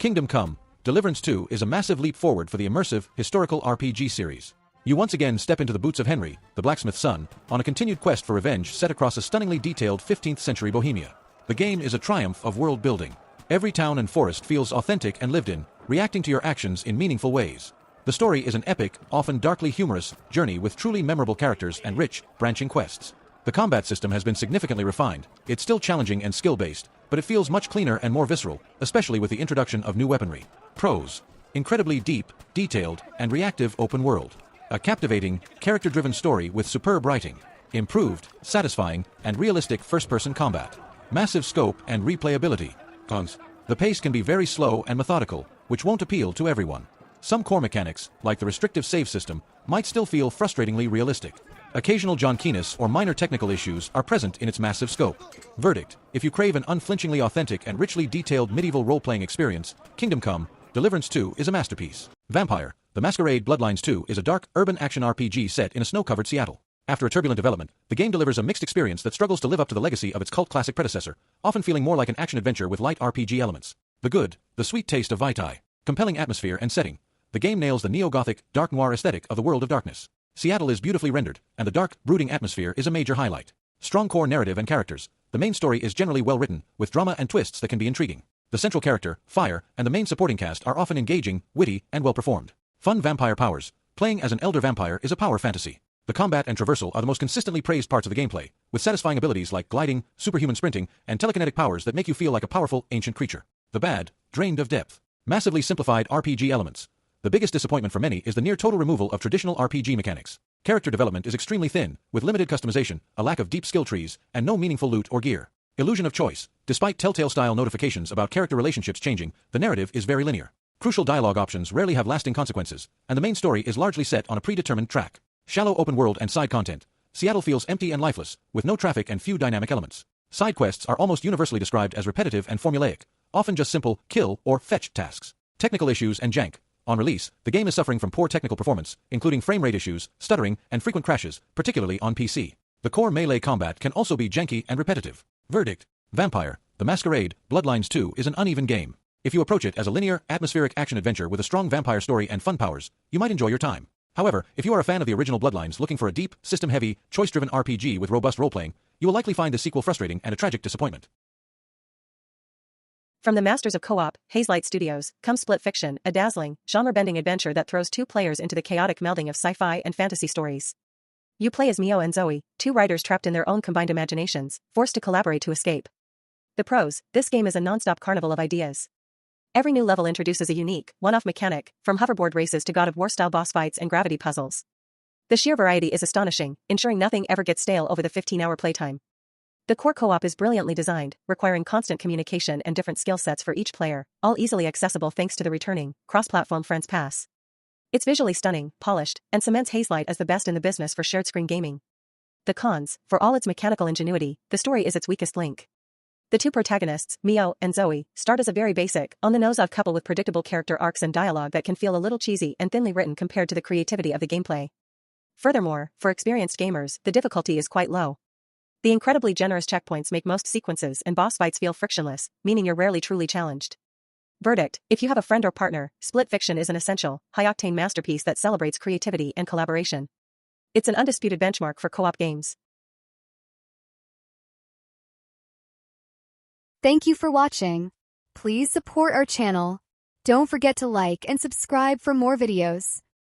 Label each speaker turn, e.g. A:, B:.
A: Kingdom Come: Deliverance 2 is a massive leap forward for the immersive, historical RPG series. You once again step into the boots of Henry, the blacksmith's son, on a continued quest for revenge set across a stunningly detailed 15th-century Bohemia. The game is a triumph of world building. Every town and forest feels authentic and lived in, reacting to your actions in meaningful ways. The story is an epic, often darkly humorous, journey with truly memorable characters and rich, branching quests. The combat system has been significantly refined. It's still challenging and skill-based, but it feels much cleaner and more visceral, especially with the introduction of new weaponry. Pros: incredibly deep, detailed, and reactive open world. A captivating, character-driven story with superb writing. Improved, satisfying, and realistic first-person combat. Massive scope and replayability. Cons: the pace can be very slow and methodical, which won't appeal to everyone. Some core mechanics, like the restrictive save system, might still feel frustratingly realistic. Occasional jonkiness or minor technical issues are present in its massive scope. Verdict: if you crave an unflinchingly authentic and richly detailed medieval role-playing experience, Kingdom Come: Deliverance 2 is a masterpiece. Vampire: The Masquerade Bloodlines 2 is a dark, urban action RPG set in a snow-covered Seattle. After a turbulent development, the game delivers a mixed experience that struggles to live up to the legacy of its cult classic predecessor, often feeling more like an action-adventure with light RPG elements. The good, the sweet taste of Vitae. Compelling atmosphere and setting. The game nails the neo-Gothic, dark noir aesthetic of the World of Darkness. Seattle is beautifully rendered, and the dark, brooding atmosphere is a major highlight. Strong core narrative and characters. The main story is generally well written, with drama and twists that can be intriguing. The central character, Fire, and the main supporting cast are often engaging, witty, and well-performed. Fun vampire powers. Playing as an elder vampire is a power fantasy. The combat and traversal are the most consistently praised parts of the gameplay, with satisfying abilities like gliding, superhuman sprinting, and telekinetic powers that make you feel like a powerful, ancient creature. The bad, drained of depth. Massively simplified RPG elements. The biggest disappointment for many is the near-total removal of traditional RPG mechanics. Character development is extremely thin, with limited customization, a lack of deep skill trees, and no meaningful loot or gear. Illusion of choice. Despite Telltale-style notifications about character relationships changing, the narrative is very linear. Crucial dialogue options rarely have lasting consequences, and the main story is largely set on a predetermined track. Shallow open world and side content. Seattle feels empty and lifeless, with no traffic and few dynamic elements. Side quests are almost universally described as repetitive and formulaic, often just simple, kill, or fetch tasks. Technical issues and jank. On release, the game is suffering from poor technical performance, including frame rate issues, stuttering, and frequent crashes, particularly on PC. The core melee combat can also be janky and repetitive. Verdict: Vampire: The Masquerade Bloodlines 2 is an uneven game. If you approach it as a linear, atmospheric action-adventure with a strong vampire story and fun powers, you might enjoy your time. However, if you are a fan of the original Bloodlines looking for a deep, system-heavy, choice-driven RPG with robust role-playing, you will likely find the sequel frustrating and a tragic disappointment.
B: From the masters of co-op, Hazelight Studios, comes Split Fiction, a dazzling, genre-bending adventure that throws two players into the chaotic melding of sci-fi and fantasy stories. You play as Mio and Zoe, two writers trapped in their own combined imaginations, forced to collaborate to escape. The pros: this game is a non-stop carnival of ideas. Every new level introduces a unique, one-off mechanic, from hoverboard races to God of War-style boss fights and gravity puzzles. The sheer variety is astonishing, ensuring nothing ever gets stale over the 15-hour playtime. The core co-op is brilliantly designed, requiring constant communication and different skill sets for each player, all easily accessible thanks to the returning, cross-platform Friends Pass. It's visually stunning, polished, and cements Hazelight as the best in the business for shared-screen gaming. The cons: for all its mechanical ingenuity, the story is its weakest link. The two protagonists, Mio and Zoe, start as a very basic, on-the-nose-off couple with predictable character arcs and dialogue that can feel a little cheesy and thinly written compared to the creativity of the gameplay. Furthermore, for experienced gamers, the difficulty is quite low. The incredibly generous checkpoints make most sequences and boss fights feel frictionless, meaning you're rarely truly challenged. Verdict: if you have a friend or partner, Split Fiction is an essential, high-octane masterpiece that celebrates creativity and collaboration. It's an undisputed benchmark for co-op games.
C: Thank you for watching. Please support our channel. Don't forget to like and subscribe for more videos.